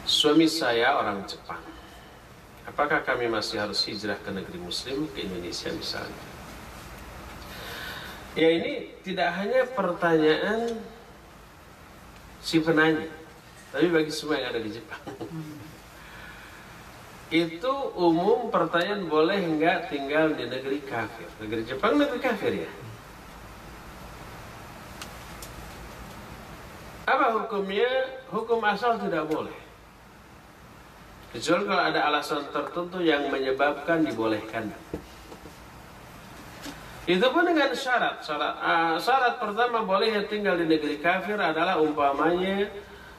Suami saya orang Jepang. Apakah kami masih harus hijrah ke negeri muslim, ke Indonesia misalnya? Ya, ini tidak hanya pertanyaan si penanya, tapi bagi semua yang ada di Jepang. Itu umum pertanyaan, boleh enggak tinggal di negeri kafir? Negeri Jepang negeri kafir ya? Apa hukumnya? Hukum asal tidak boleh, kecuali kalau ada alasan tertentu yang menyebabkan dibolehkan. Itu pun dengan syarat. Syarat pertama bolehnya tinggal di negeri kafir adalah umpamanya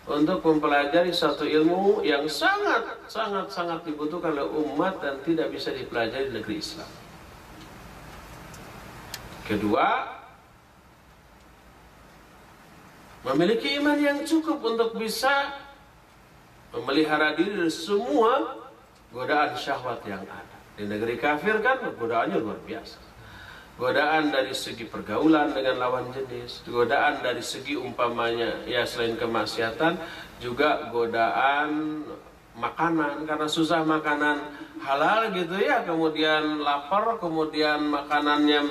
untuk mempelajari satu ilmu yang sangat dibutuhkan oleh umat dan tidak bisa dipelajari di negeri Islam. Kedua, memiliki iman yang cukup untuk bisa memelihara diri dari semua godaan syahwat yang ada. Di negeri kafir kan godaannya luar biasa. Godaan dari segi pergaulan dengan lawan jenis, godaan dari segi umpamanya ya selain kemaksiatan juga godaan makanan, karena susah makanan halal gitu ya, kemudian lapar, kemudian makanannya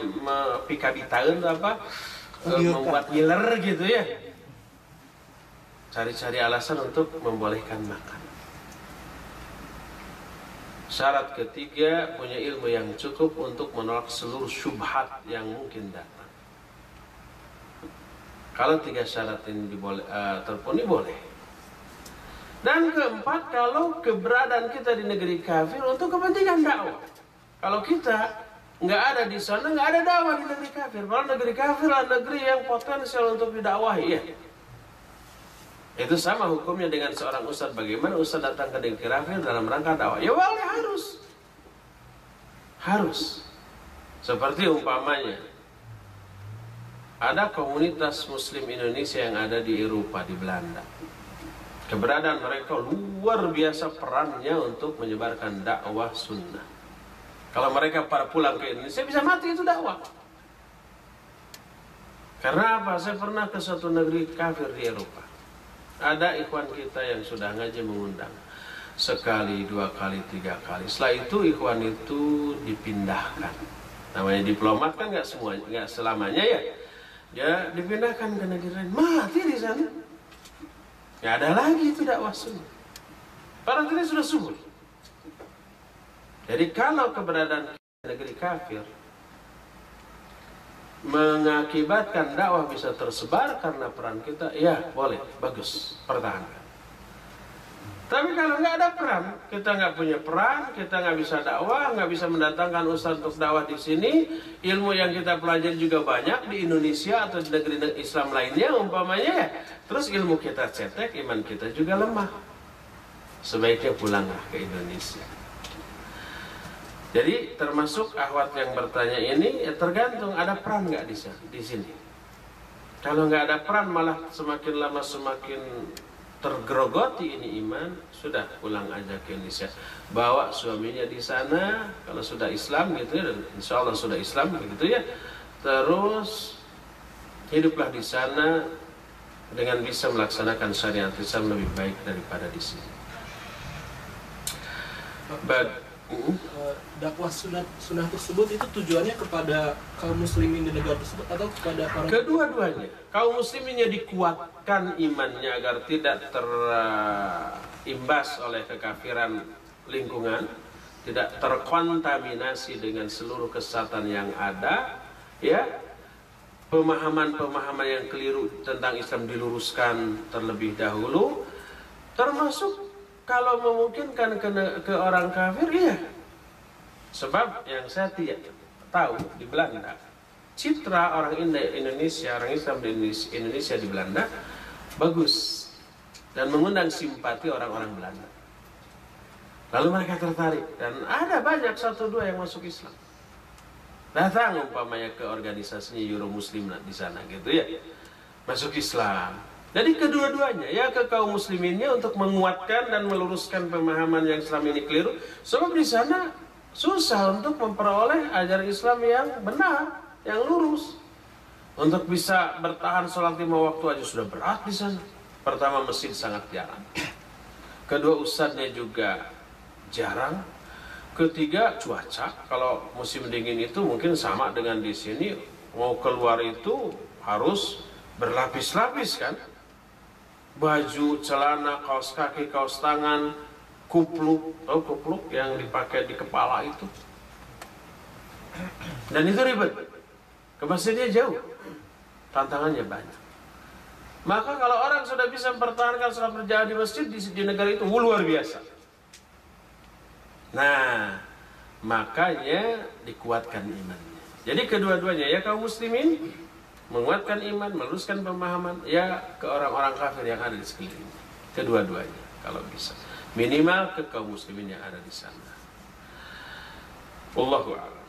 pikabitaeun apa membuat ngiler gitu ya. Cari-cari alasan untuk membolehkan makan. Syarat ketiga, punya ilmu yang cukup untuk menolak seluruh syubhat yang mungkin datang. Kalau tiga syarat ini terpenuhi, boleh. Dan keempat, kalau keberadaan kita di negeri kafir untuk kepentingan dakwah. Kalau kita nggak ada di sana, nggak ada dakwah di negeri kafir. Kalau negeri kafir adalah negeri yang potensial untuk didakwahi, ya. Itu sama hukumnya dengan seorang ustadz. Bagaimana ustadz datang ke negeri kafir dalam rangka dakwah? Ya boleh, harus. Seperti umpamanya ada komunitas muslim Indonesia yang ada di Eropa, di Belanda. Keberadaan mereka luar biasa perannya untuk menyebarkan dakwah sunnah. Kalau mereka para pulang ke Indonesia bisa mati itu dakwah. Karena apa? Saya pernah ke suatu negeri kafir di Eropa. Ada ikhwan kita yang sudah ngaji mengundang sekali, dua kali, tiga kali. Setelah itu ikhwan itu dipindahkan. Namanya diplomat kan nggak selamanya ya. Dia dipindahkan ke negeri lain, mati di sana. Nggak ada lagi itu dakwah sunnah. Padahal ini sudah subur. Jadi kalau keberadaan negeri kafir mengakibatkan dakwah bisa tersebar karena peran kita, ya boleh, bagus, pertahankan. Tapi kalau nggak ada peran, kita nggak punya peran, kita nggak bisa dakwah, nggak bisa mendatangkan ustadz untuk dakwah di sini, ilmu yang kita pelajari juga banyak di Indonesia atau di negeri Islam lainnya umpamanya ya, terus ilmu kita cetek, iman kita juga lemah, sebaiknya pulanglah ke Indonesia. Jadi termasuk akhwat yang bertanya ini ya tergantung ada peran nggak di sini. Kalau nggak ada peran malah semakin lama semakin tergerogoti ini iman, sudah pulang aja ke Indonesia. Bawa suaminya di sana kalau sudah Islam gitu ya, dan insya Allah sudah Islam begitu ya. Terus hiduplah di sana dengan bisa melaksanakan syariat Islam lebih baik daripada di sini. Dakwah sunnah tersebut itu tujuannya kepada kaum muslimin di negara tersebut atau kepada orang? Kedua-duanya. Kaum musliminnya dikuatkan imannya agar tidak terimbas oleh kekafiran lingkungan, tidak terkontaminasi dengan seluruh kesesatan yang ada, ya. Pemahaman-pemahaman yang keliru tentang Islam diluruskan terlebih dahulu, termasuk kalau memungkinkan ke orang kafir, iya. Sebab yang saya tidak tahu di Belanda, citra orang Indonesia, orang Islam di Indonesia di Belanda bagus dan mengundang simpati orang-orang Belanda. Lalu mereka tertarik dan ada banyak satu dua yang masuk Islam. Datang umpamanya ke organisasinya Euro Muslim di sana gitu ya, masuk Islam. Jadi kedua-duanya ya ke kaum musliminnya untuk menguatkan dan meluruskan pemahaman yang selama ini keliru. Sebab di sana susah untuk memperoleh ajaran Islam yang benar, yang lurus. Untuk bisa bertahan sholat 5 waktu aja sudah berat di sana. Pertama, masjid sangat jarang. kedua ustadznya juga jarang, ketiga cuaca. Kalau musim dingin itu mungkin sama dengan di sini, mau keluar itu harus berlapis-lapis kan, baju, celana, kaos kaki, kaos tangan, kupluk, kupluk yang dipakai di kepala itu, dan itu ribet. Ke masjidnya jauh, tantangannya banyak. Maka kalau orang sudah bisa mempertahankan salat berjamaah di masjid di negara itu luar biasa. Nah, makanya dikuatkan imannya. Jadi kedua-duanya, ya kaum muslimin menguatkan iman, meluruskan pemahaman, ya ke orang-orang kafir yang ada di sekeliling. Kedua-duanya kalau bisa. Minimal ke kaum muslimin yang ada di sana. Wallahu a'lam.